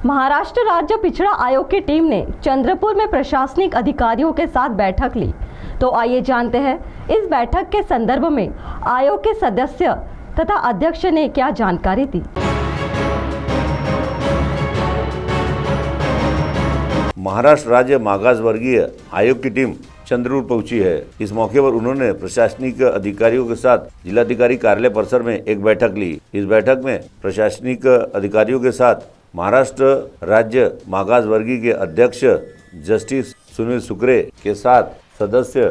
महाराष्ट्र राज्य पिछड़ा आयोग की टीम ने चंद्रपुर में प्रशासनिक अधिकारियों के साथ बैठक ली। तो आइए जानते हैं इस बैठक के संदर्भ में आयोग के सदस्य तथा अध्यक्ष ने क्या जानकारी दी। महाराष्ट्र राज्य मागास वर्गीय आयोग की टीम चंद्रपुर पहुंची है। इस मौके पर उन्होंने प्रशासनिक अधिकारियों के साथ जिलाधिकारी कार्यालय परिसर में एक बैठक ली। इस बैठक में प्रशासनिक अधिकारियों के साथ महाराष्ट्र राज्य मागास वर्गीय के अध्यक्ष जस्टिस सुनील सुकरे के साथ सदस्य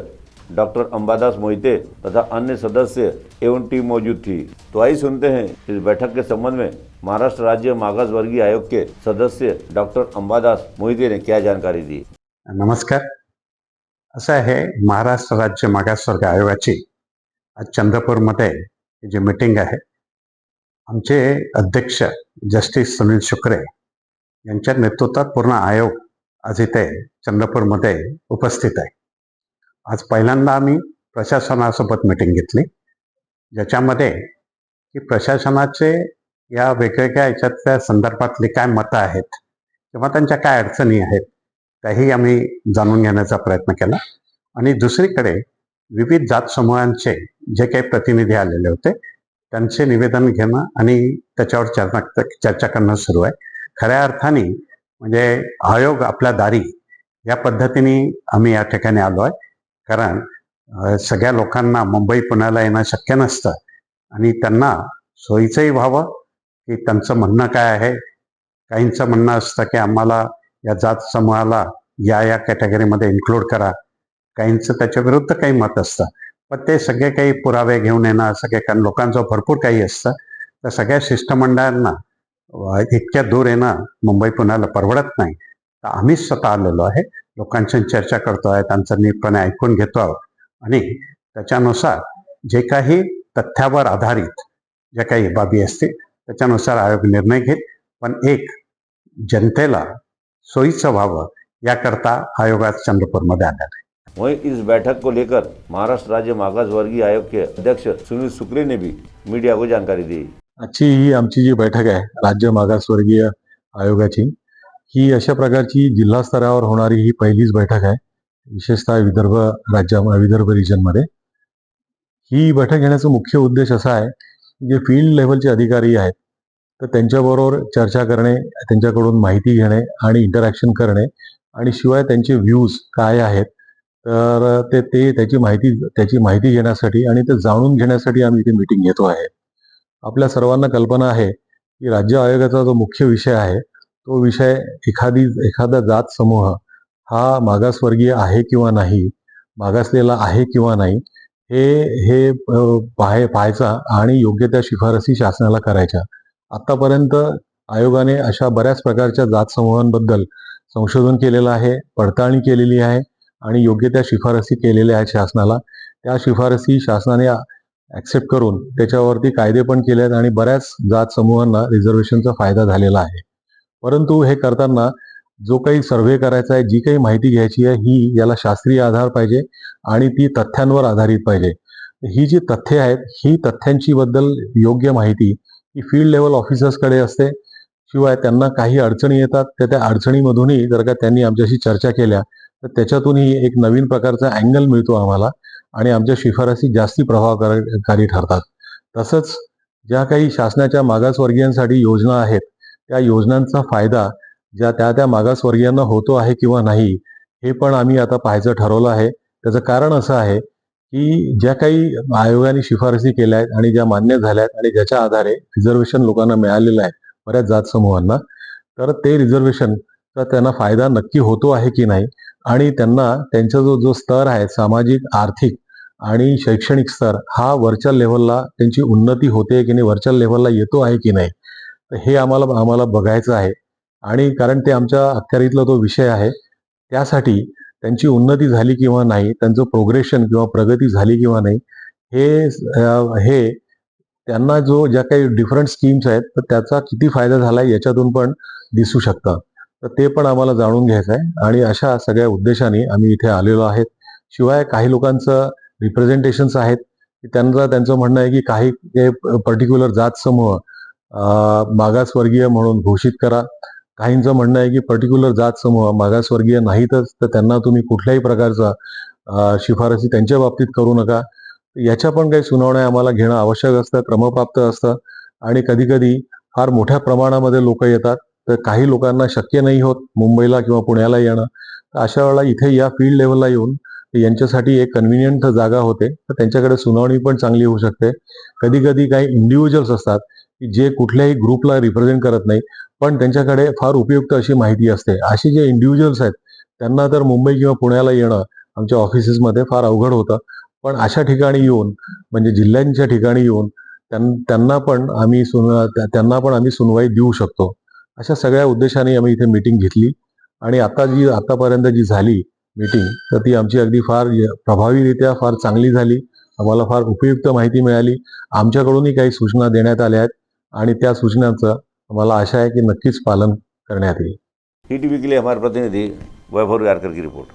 डॉक्टर अंबादास मोहिते तथा अन्य सदस्य एवं टीम मौजूद थी। तो आइए सुनते हैं इस बैठक के संबंध में महाराष्ट्र राज्य मागास वर्गीय आयोग के सदस्य डॉक्टर अंबादास मोहिते ने क्या जानकारी दी। नमस्कार। असं आहे, महाराष्ट्र राज्य मागासवर्ग आयोगाची आज चंद्रपूरमध्ये जी मीटिंग आहे, आमचे अध्यक्ष जस्टिस सुनील शुक्रे यांच्या नेतृत्वात पूर्ण आयोग आज इथे चंद्रपूरमध्ये उपस्थित आहे। आज पहिल्यांदा आम्ही प्रशासनासोबत मीटिंग घेतली, ज्याच्यामध्ये की प्रशासनाचे या वेगवेगळ्या याच्यातल्या संदर्भातली काय मतं आहेत किंवा त्यांच्या काय अडचणी आहेत त्याही आम्ही जाणून घेण्याचा प्रयत्न केला। आणि दुसरीकडे विविध जात समूहांचे जे काही प्रतिनिधी आलेले होते त्यांचे निवेदन घेणं आणि त्याच्यावर चर्चा करणं सुरू आहे। खऱ्या अर्थाने म्हणजे आयोग आपल्या दारी या पद्धतीने आम्ही या ठिकाणी आलो आहे, कारण सगळ्या लोकांना मुंबई पुण्याला येणं शक्य नसतं आणि त्यांना सोयीचंही व्हावं की त्यांचं म्हणणं काय आहे। काहींचं म्हणणं असतं की आम्हाला या जात समूहाला या कॅटेगरीमध्ये इन्क्लूड करा, काहींचं त्याच्या विरुद्ध काही मत असतं, पण ते सगळे काही पुरावे घेऊन येणं असं काही, कारण लोकांचं भरपूर काही असतं, तर सगळ्या शिष्टमंडळांना इतक्या दूर येणं मुंबई पुण्याला परवडत नाही। तर आम्हीच स्वतः आलेलो आहे, लोकांशी चर्चा करतो आहे, त्यांचं नीटपणे ऐकून घेतो आहोत आणि त्याच्यानुसार जे काही तथ्यावर आधारित ज्या काही बाबी असतील त्याच्यानुसार आयोग निर्णय घेईल। पण एक जनतेला सोयीचं व्हावं याकरता आयोग आज चंद्रपूरमध्ये आलेला आहे। वहीं इस बैठक को लेकर महाराष्ट्र राज्य मागास वर्गीय आयोग के अध्यक्ष सुनील सुकरे ने भी मीडिया को जानकारी दी। आजची ही आमची जी बैठक आहे राज्य मागासवर्गीय आयोगाची, ही अशा प्रकारची जिल्हा स्तरावर होणारी ही पहिलीच बैठक आहे, विशेषतः विदर्भ रिजनमध्ये। ही बैठक घेण्याचा मुख्य उद्देश असा आहे की जे फील्ड लेवलचे अधिकारी आहेत तर त्यांच्याबरोबर चर्चा करणे, त्यांच्याकडून माहिती घेणे आणि इंटरॅक्शन करणे, आणि शिवाय त्यांचे व्ह्यूज काय आहेत तर त्याची माहिती घेण्यासाठी आणि ते जाणून घेण्यासाठी आम्ही इथे मीटिंग घेतो आहे। आपल्या सर्वांना कल्पना आहे की राज्य आयोगाचा जो मुख्य विषय आहे तो विषय एखादा जात समूह हा मागासवर्गीय आहे किंवा नाही, मागासलेला आहे किंवा नाही, हे पाहायचा आणि योग्य त्या शिफारसी शासनाला करायच्या। आतापर्यंत आयोगाने अशा बऱ्याच प्रकारच्या जात समूहांबद्दल संशोधन केलेलं आहे, पडताळणी केलेली आहे आणि योग्य त्या शिफारसी केलेल्या आहेत शासनाला। त्या शिफारसी शासनाने ऍक्सेप्ट करून त्याच्यावरती कायदे पण केले आहेत आणि बऱ्याच जात समूहांना रिझर्वेशनचा फायदा झालेला आहे। परंतु हे करताना जो काही सर्व्हे करायचा आहे, जी काही माहिती घ्यायची आहे, ही याला शास्त्रीय आधार पाहिजे आणि ती तथ्यांवर आधारित पाहिजे। ही जी तथ्ये आहेत ही तथ्यांची बद्दल योग्य माहिती ही फील्ड लेवल ऑफिसर्सकडे असते। शिवाय त्यांना काही अडचणी येतात, त्या अडचणीमधूनही जर का त्यांनी आमच्याशी चर्चा केल्या तर त्याच्यातूनही एक नवीन प्रकारचा अँगल मिळतो आम्हाला आणि आमच्या शिफारसी जास्ती प्रभावकारी ठरतात। तसंच ज्या काही शासनाच्या मागासवर्गीयांसाठी योजना आहेत त्या योजनांचा फायदा त्या मागासवर्गीयांना होतो आहे किंवा नाही हे पण आम्ही आता पाहायचं ठरवलं आहे। त्याचं कारण असं आहे की ज्या काही आयोगाने शिफारसी केल्या आहेत आणि ज्या मान्य झाल्या आहेत आणि ज्याच्या आधारे रिझर्वेशन लोकांना मिळालेलं आहे बऱ्याच जात समूहांना, तर ते रिझर्वेशनचा त्यांना फायदा नक्की होतो आहे की नाही आणि त्यांना त्यांचा जो स्तर आहे सामाजिक, आर्थिक आणि शैक्षणिक स्तर हा वरच्या लेव्हलला त्यांची उन्नती होते की नाही, वरच्या लेव्हलला येतो आहे की नाही, तर हे आम्हाला बघायचं आहे। आणि कारण ते आमच्या अखत्यारीतला तो विषय आहे, त्यासाठी त्यांची उन्नती झाली किंवा नाही, त्यांचं प्रोग्रेशन किंवा प्रगती झाली किंवा नाही, हे त्यांना ज्या काही डिफरंट स्कीम्स आहेत तर त्याचा किती फायदा झाला याच्यातून पण दिसू शकतं। तर ते पण आम्हाला जाणून घ्यायचं आहे आणि अशा सगळ्या उद्देशाने आम्ही इथे आलेलो आहेत। शिवाय काही लोकांचं रिप्रेझेंटेशन्स आहेत की त्यांचं म्हणणं आहे की काही पर्टिक्युलर जात समूह मागासवर्गीय म्हणून घोषित करा, काहींचं म्हणणं आहे की पर्टिक्युलर जात समूह मागासवर्गीय नाहीतच तर त्यांना तुम्ही कुठल्याही प्रकारचा शिफारसी त्यांच्या बाबतीत करू नका. याच्या पण काही सुनावण्या आम्हाला घेणं आवश्यक असतं, क्रमप्राप्त असतं आणि कधी कधी फार मोठ्या प्रमाणामध्ये लोक येतात, तर काही लोकांना शक्य नाही होत मुंबईला किंवा पुण्याला येणं. तर अशा वेळेला इथे या फील्ड लेवलला येऊन यांच्यासाठी एक कन्व्हिनियंट जागा होते, तर त्यांच्याकडे सुनावणी पण चांगली होऊ शकते. कधी कधी काही इंडिव्हिज्युअल्स असतात की जे कुठल्याही ग्रुपला रिप्रेझेंट करत नाही, पण त्यांच्याकडे फार उपयुक्त अशी माहिती असते. असे जे इंडिव्हिज्युअल्स आहेत त्यांना तर मुंबई किंवा पुण्याला येणं आमच्या ऑफिसेसमध्ये फार अवघड होतं. पण अशा ठिकाणी येऊन म्हणजे जिल्ह्यांच्या ठिकाणी येऊन त्यांना पण आम्ही सुनवाई देऊ शकतो. अशा सगळ्या उद्देशाने आम्ही इथे मीटिंग घेतली आणि आतापर्यंत जी झाली मीटिंग तर ती आमची अगदी फार प्रभावीरित्या फार चांगली झाली. आम्हाला फार उपयुक्त माहिती मिळाली. आमच्याकडूनही काही सूचना देण्यात आल्या आहेत आणि त्या सूचनांचं आम्हाला आशा आहे की नक्कीच पालन करण्यात येईल. ईटीवी के लिए हमारे प्रतिनिधि वैभव गारकर की रिपोर्ट।